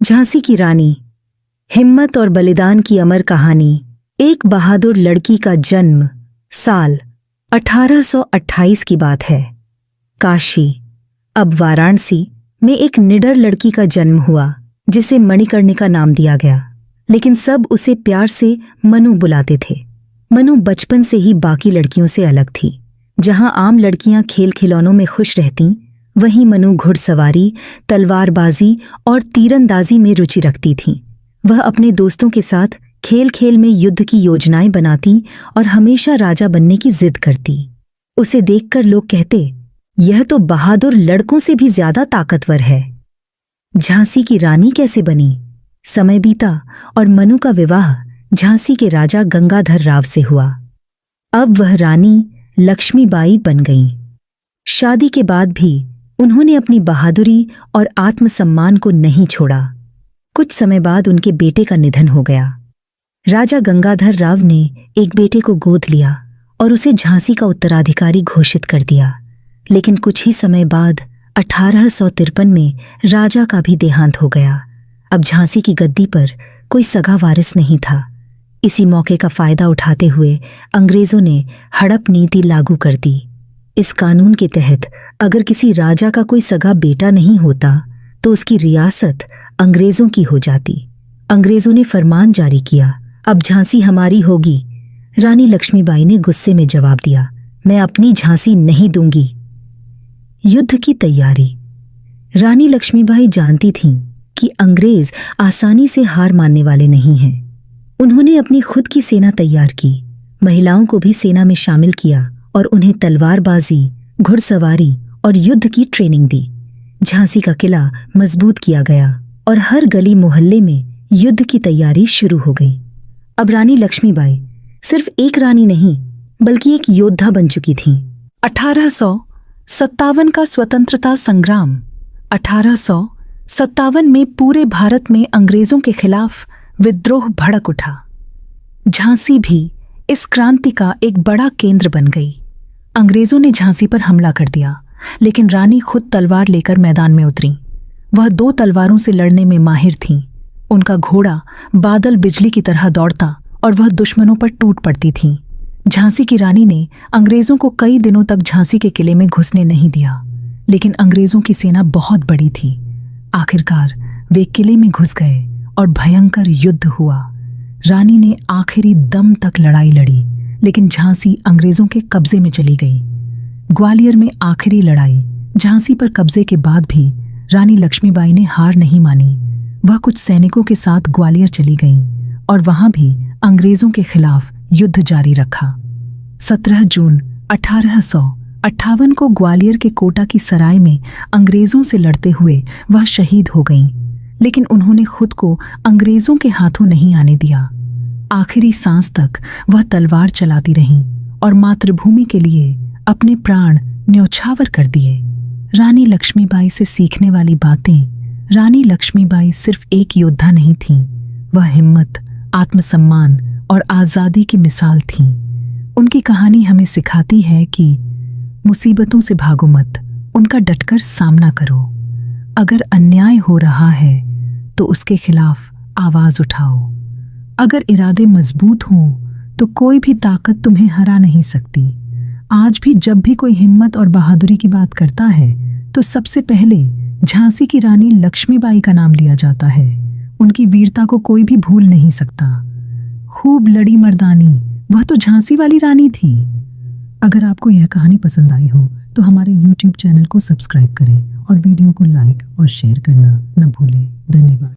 झांसी की रानी, हिम्मत और बलिदान की अमर कहानी। एक बहादुर लड़की का जन्म। साल 1828 की बात है। काशी, अब वाराणसी में एक निडर लड़की का जन्म हुआ जिसे मणिकर्णिका नाम दिया गया, लेकिन सब उसे प्यार से मनु बुलाते थे। मनु बचपन से ही बाकी लड़कियों से अलग थी। जहां आम लड़कियां खेल खिलौनों में खुश रहतीं, वहीं मनु घुड़सवारी, तलवारबाजी और तीरंदाजी में रुचि रखती थीं। वह अपने दोस्तों के साथ खेल खेल में युद्ध की योजनाएं बनाती और हमेशा राजा बनने की जिद करती। उसे देखकर लोग कहते, यह तो बहादुर लड़कों से भी ज्यादा ताकतवर है। झांसी की रानी कैसे बनी? समय बीता और मनु का विवाह झांसी के राजा गंगाधर राव से हुआ। अब वह रानी लक्ष्मीबाई बन गईं। शादी के बाद भी उन्होंने अपनी बहादुरी और आत्मसम्मान को नहीं छोड़ा। कुछ समय बाद उनके बेटे का निधन हो गया। राजा गंगाधर राव ने एक बेटे को गोद लिया और उसे झांसी का उत्तराधिकारी घोषित कर दिया। लेकिन कुछ ही समय बाद 1853 में राजा का भी देहांत हो गया। अब झांसी की गद्दी पर कोई सगा वारिस नहीं था। इसी मौके का फायदा उठाते हुए अंग्रेजों ने हड़प नीति लागू कर दी। इस कानून के तहत अगर किसी राजा का कोई सगा बेटा नहीं होता तो उसकी रियासत अंग्रेजों की हो जाती। अंग्रेजों ने फरमान जारी किया, अब झांसी हमारी होगी। रानी लक्ष्मीबाई ने गुस्से में जवाब दिया, मैं अपनी झांसी नहीं दूंगी। युद्ध की तैयारी। रानी लक्ष्मीबाई जानती थीं कि अंग्रेज आसानी से हार मानने वाले नहीं हैं। उन्होंने अपनी खुद की सेना तैयार की, महिलाओं को भी सेना में शामिल किया और उन्हें तलवारबाजी, घुड़सवारी और युद्ध की ट्रेनिंग दी। झांसी का किला मजबूत किया गया और हर गली मोहल्ले में युद्ध की तैयारी शुरू हो गई। अब रानी लक्ष्मीबाई सिर्फ एक रानी नहीं बल्कि एक योद्धा बन चुकी थीं। 1857 का स्वतंत्रता संग्राम। 1857 में पूरे भारत में अंग्रेजों के खिलाफ विद्रोह भड़क उठा। झांसी भी इस क्रांति का एक बड़ा केंद्र बन गई। अंग्रेजों ने झांसी पर हमला कर दिया, लेकिन रानी खुद तलवार लेकर मैदान में उतरी। वह 2 तलवारों से लड़ने में माहिर थीं। उनका घोड़ा बादल बिजली की तरह दौड़ता और वह दुश्मनों पर टूट पड़ती थीं। झांसी की रानी ने अंग्रेजों को कई दिनों तक झांसी के किले में घुसने नहीं दिया, लेकिन अंग्रेजों की सेना बहुत बड़ी थी। आखिरकार वे किले में घुस गए और भयंकर युद्ध हुआ। रानी ने आखिरी दम तक लड़ाई लड़ी, लेकिन झांसी अंग्रेजों के कब्जे में चली गई। ग्वालियर में आखिरी लड़ाई। झांसी पर कब्जे के बाद भी रानी लक्ष्मीबाई ने हार नहीं मानी। वह कुछ सैनिकों के साथ ग्वालियर चली गईं और वहां भी अंग्रेजों के खिलाफ युद्ध जारी रखा। 17 जून 1858 को ग्वालियर के कोटा की सराय में अंग्रेजों से लड़ते हुए वह शहीद हो गईं, लेकिन उन्होंने खुद को अंग्रेजों के हाथों नहीं आने दिया। आखिरी सांस तक वह तलवार चलाती रहीं और मातृभूमि के लिए अपने प्राण न्यौछावर कर दिए। रानी लक्ष्मीबाई से सीखने वाली बातें। रानी लक्ष्मीबाई सिर्फ एक योद्धा नहीं थीं, वह हिम्मत, आत्मसम्मान और आज़ादी की मिसाल थीं। उनकी कहानी हमें सिखाती है कि मुसीबतों से भागो मत, उनका डटकर सामना करो। अगर अन्याय हो रहा है तो उसके खिलाफ आवाज उठाओ। अगर इरादे मजबूत हों तो कोई भी ताकत तुम्हें हरा नहीं सकती। आज भी जब भी कोई हिम्मत और बहादुरी की बात करता है तो सबसे पहले झांसी की रानी लक्ष्मीबाई का नाम लिया जाता है। उनकी वीरता को कोई भी भूल नहीं सकता। खूब लड़ी मर्दानी, वह तो झांसी वाली रानी थी। अगर आपको यह कहानी पसंद आई हो तो हमारे YouTube चैनल को सब्सक्राइब करें और वीडियो को लाइक और शेयर करना न भूलें। धन्यवाद।